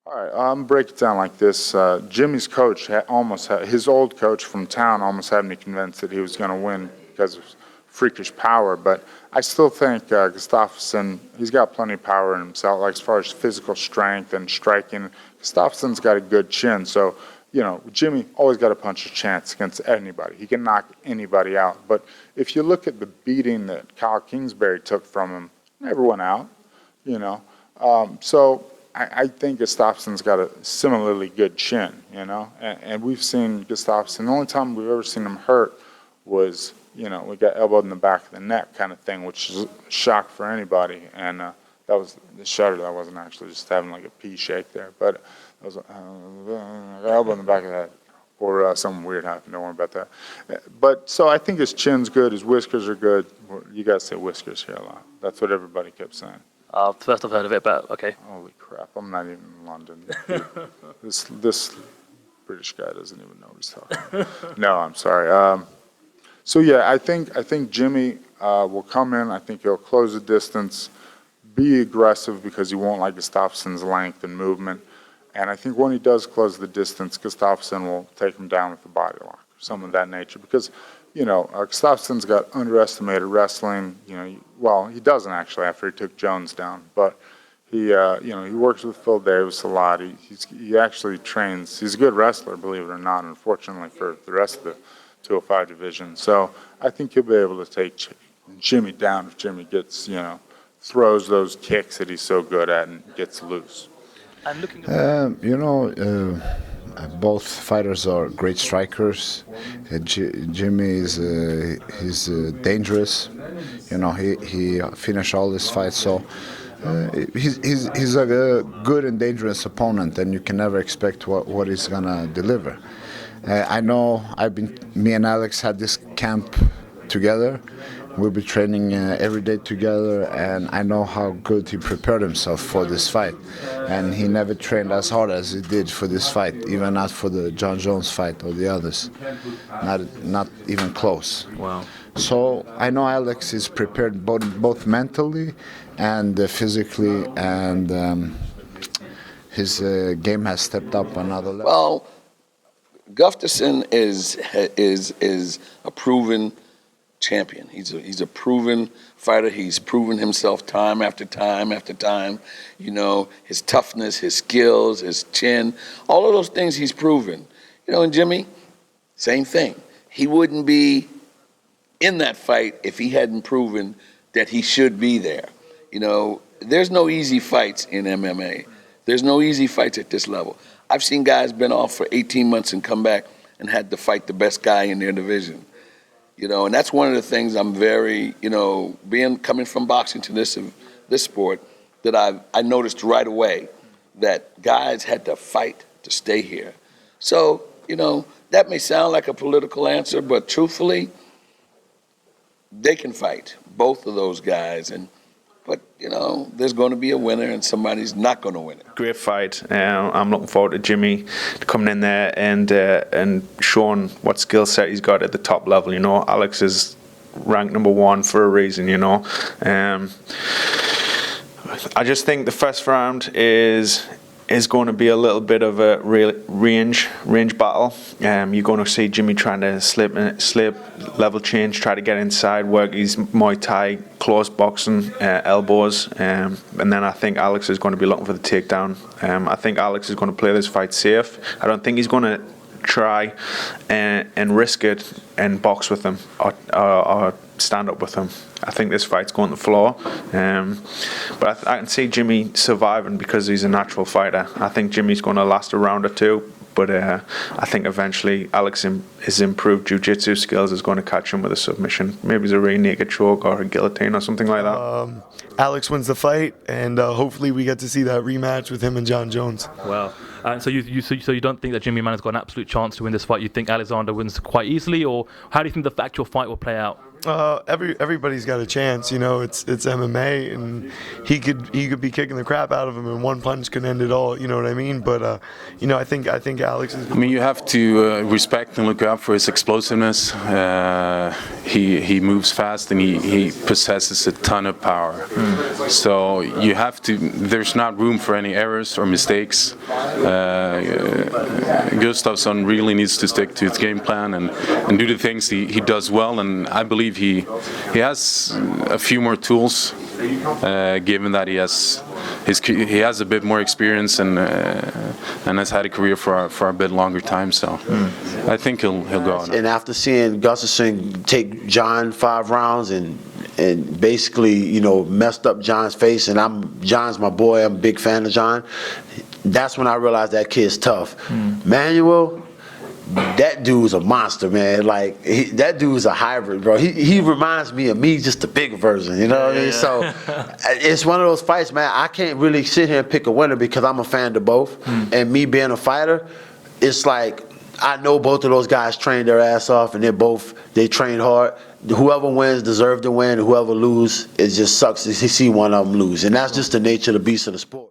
All right, I'm break it down like this. Jimmy's coach his old coach from town almost had me convinced that he was going to win because of freakish power. But I still think Gustafsson, he's got plenty of power in himself, like as far as physical strength and striking. Gustafsson's got a good chin, so Jimmy always got a punch a chance against anybody. He can knock anybody out. But if you look at the beating that Kyle Kingsbury took from him, never went out. So I think Gustafsson's got a similarly good chin, and we've seen Gustafsson. The only time we've ever seen him hurt was, we got elbowed in the back of the neck kind of thing, which is a shock for anybody. And that was the shutter. That wasn't actually just having like a P shake there, but it was elbow in the back of the head. Or something weird happened. Don't worry about that. But so I think his chin's good. His whiskers are good. You guys say whiskers here a lot. That's what everybody kept saying. First I've heard of it, but okay. Holy crap! I'm not even in London. This British guy doesn't even know what he's talking about. No, I'm sorry. So yeah, I think Jimmy will come in. I think he'll close the distance, be aggressive because he won't like Gustafsson's length and movement. And I think when he does close the distance, Gustafsson will take him down with the body lock, or something of that nature. Because, Gustafsson's got underestimated wrestling. Well, he doesn't actually after he took Jones down. But he works with Phil Davis a lot. He actually trains. He's a good wrestler, believe it or not, unfortunately for the rest of the 205 division. So I think he'll be able to take Jimmy down if Jimmy gets, throws those kicks that he's so good at and gets loose. And looking at both fighters are great strikers. Jimmy is he's dangerous. He finished all his fights, so he's a good and dangerous opponent, and you can never expect what he's gonna deliver. I know me and Alex had this camp together. We'll be training every day together, and I know how good he prepared himself for this fight. And he never trained as hard as he did for this fight, even not for the John Jones fight or the others. Not even close. Wow. So I know Alex is prepared both mentally and physically, and his game has stepped up another level. Well, Gustafsson is a proven champion. He's a proven fighter. He's proven himself time after time after time. His toughness, his skills, his chin, all of those things he's proven. And Jimmy, same thing. He wouldn't be in that fight if he hadn't proven that he should be there. There's no easy fights in MMA. There's no easy fights at this level. I've seen guys been off for 18 months and come back and had to fight the best guy in their division. And that's one of the things I'm very, coming from boxing to this sport, that I noticed right away that guys had to fight to stay here. So, that may sound like a political answer, but truthfully, they can fight, both of those guys. But there's going to be a winner, and somebody's not going to win it. Great fight. I'm looking forward to Jimmy coming in there and showing what skill set he's got at the top level. Alex is ranked number 1 for a reason. I just think the first round is going to be a little bit of a range battle. You're going to see Jimmy trying to slip, level change, try to get inside, work his Muay Thai, close boxing, elbows, and then I think Alex is going to be looking for the takedown. I think Alex is going to play this fight safe. I don't think he's going to try and risk it and box with him or stand up with him. I think this fight's going to the floor, but I can see Jimmy surviving because he's a natural fighter. I think Jimmy's going to last a round or two, but I think eventually his improved jiu-jitsu skills is going to catch him with a submission. Maybe it's a rear naked choke or a guillotine or something like that. Alex wins the fight, and hopefully we get to see that rematch with him and John Jones. Wow. So you don't think that Jimmy Man has got an absolute chance to win this fight? You think Alexander wins quite easily, or how do you think the actual fight will play out? Everybody's got a chance, you know. It's MMA, and he could be kicking the crap out of him, and one punch can end it all. You know what I mean? But you know, I think Alex is. I mean, you have to respect and look out for his explosiveness. He moves fast, and he possesses a ton of power. So you have to. There's not room for any errors or mistakes. Gustafsson really needs to stick to his game plan and do the things he does well, and I believe he has a few more tools, given that he has a bit more experience and has had a career for a bit longer time. So I think he'll go on. And after seeing Gustafsson take John 5 rounds and basically, you know, messed up John's face, and John's my boy, I'm a big fan of John. That's when I realized that kid's tough. Manuwa, that dude's a monster, man. Like, that dude's a hybrid, bro. He reminds me of me, just a bigger version, you know what I mean? So it's one of those fights, man. I can't really sit here and pick a winner because I'm a fan of both. And me being a fighter, it's like I know both of those guys trained their ass off, and they train hard. Whoever wins deserves to win, and whoever loses, it just sucks to see one of them lose. And that's just the nature of the beast of the sport.